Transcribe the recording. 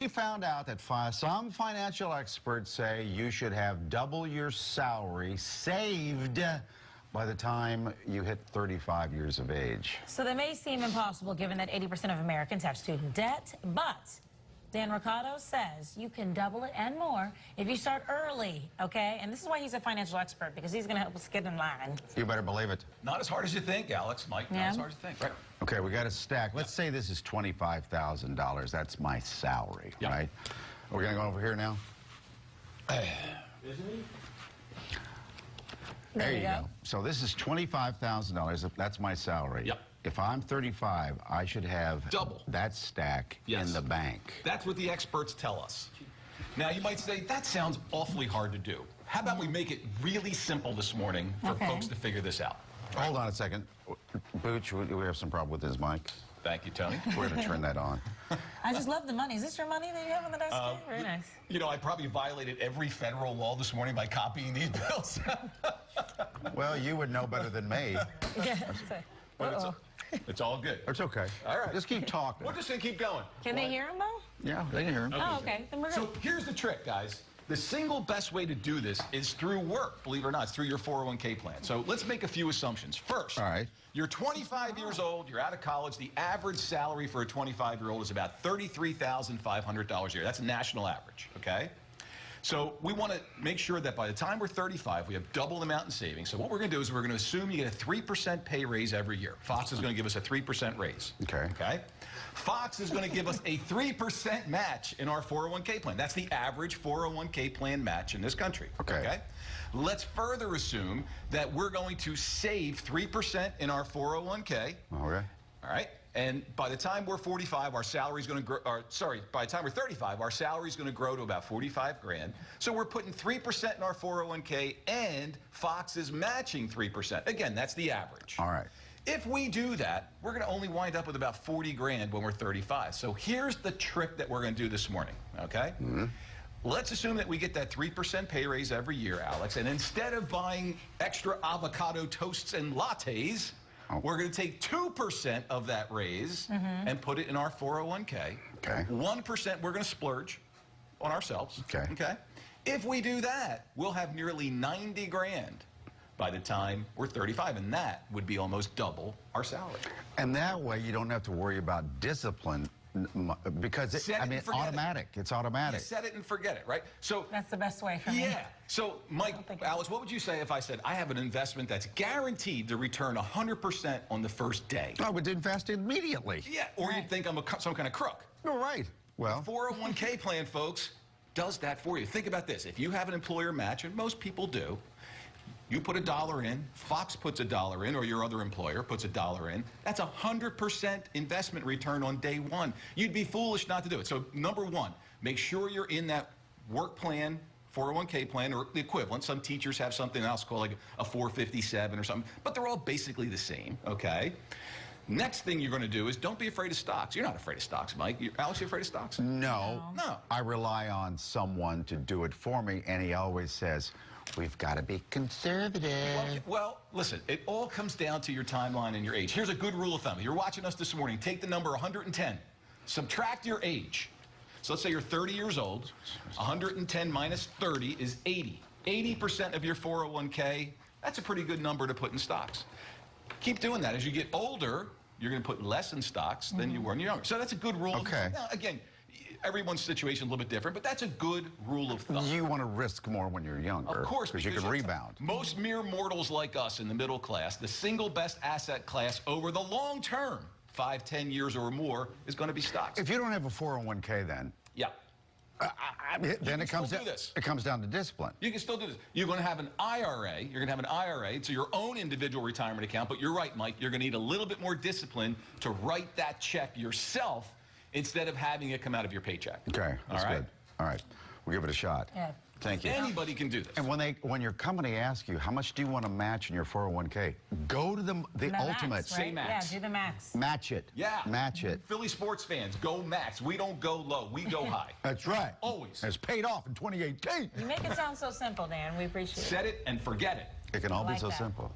We found out that some financial experts say you should have double your salary saved by the time you hit 35 years of age. So that may seem impossible given that 80% of Americans have student debt, but Dan Ricardo says you can double it and more if you start early, okay? And this is why he's a financial expert, because he's going to help us get in line. You better believe it. Not as hard as you think, Alex. Mike, not as hard as you think. Right. Okay, we got a stack. Let's say this is $25,000. That's my salary, right? Are we going to go over here now? There you go. So this is $25,000. That's my salary. Yep. If I'm 35, I should have double that stack in the bank. That's what the experts tell us. Now, you might say, that sounds awfully hard to do. How about we make it really simple this morning for folks to figure this out? Hold on a second. Booch, we have some problem with his mic. Thank you, Tony. We're going to turn that on. I just love the money. Is this your money that you have on the desk? Very nice. You know, I probably violated every federal law this morning by copying these bills. Well, you would know better than me. Yeah. It's all good. It's okay. All right. Just keep talking. We're just going to keep going. Can they hear him, though? Yeah, they can hear him. Oh, okay. Then we're good. So here's the trick, guys. The single best way to do this is through work, believe it or not. It's through your 401k plan. So let's make a few assumptions. First, you're 25 years old, you're out of college. The average salary for a 25-year-old is about $33,500 a year. That's a national average, okay? So we want to make sure that by the time we're 35, we have double the amount in savings. So what we're going to do is we're going to assume you get a 3% pay raise every year. Fox is going to give us a 3% raise. Okay? Fox is going to give us a 3% match in our 401k plan. That's the average 401k plan match in this country. Okay? Let's further assume that we're going to save 3% in our 401k. All right? And by the time we're 45, our salary is going to grow, by the time we're 35, our salary is going to grow to about 45 grand. So we're putting 3% in our 401k, and Fox is matching 3%. Again, that's the average. All right. If we do that, we're going to only wind up with about 40 grand when we're 35. So here's the trick that we're going to do this morning, okay? Let's assume that we get that 3% pay raise every year, Alex, and instead of buying extra avocado toasts and lattes, we're going to take 2% of that raise and put it in our 401k. 1% we're going to splurge on ourselves. Okay. If we do that, we'll have nearly 90 grand by the time we're 35, and that would be almost double our salary. And that way you don't have to worry about discipline because it's automatic. It's automatic. You set it and forget it, right? So that's the best way for me. Yeah. So, Mike, Alice, what would you say if I said I have an investment that's guaranteed to return 100% on the first day? I would invest immediately. Yeah, or you'd think I'm some kind of crook. No, right. Well, the 401k plan, folks, does that for you. Think about this. If you have an employer match, and most people do, you put $1 in, Fox puts $1 in, or your other employer puts $1 in. That's 100% investment return on day one. You'd be foolish not to do it. So, number one, make sure you're in that work plan, 401k plan, or the equivalent. Some teachers have something else called like a 457 or something, but they're all basically the same, okay? Next thing you're going to do is don't be afraid of stocks. You're not afraid of stocks, Mike. Alex, you afraid of stocks? No. No. I rely on someone to do it for me, and he always says, we've got to be conservative. Well, listen, it all comes down to your timeline and your age. Here's a good rule of thumb. If you're watching us this morning, take the number 110, subtract your age. So let's say you're 30 years old. 110 minus 30 is 80. 80% of your 401k, that's a pretty good number to put in stocks. Keep doing that. As you get older, you're going to put less in stocks than you were when you're younger. So that's a good rule of thumb. Now, again, everyone's situation is a little bit different, but that's a good rule of thumb. You want to risk more when you're younger. Of course. Because you can rebound. Most mere mortals like us in the middle class, the single best asset class over the long term, 5, 10 years or more, is going to be stocks. If you don't have a 401k then, then it comes down to discipline. You can still do this. You're going to have an IRA. You're going to have an IRA. It's your own individual retirement account, but you're right, Mike. You're going to need a little bit more discipline to write that check yourself instead of having it come out of your paycheck. Okay, that's good. All right, we'll give it a shot. Yeah. Thank you. Anybody can do this. And when your company asks you, how much do you want to match in your 401k? Go to the ultimate. Max, right? Say max. Yeah, do the max. Match it. Yeah. Match it. Philly sports fans, go max. We don't go low. We go high. That's right. Always. It's paid off in 2018. You make it sound so simple, Dan. We appreciate it. Set it and forget it. It can all be so simple.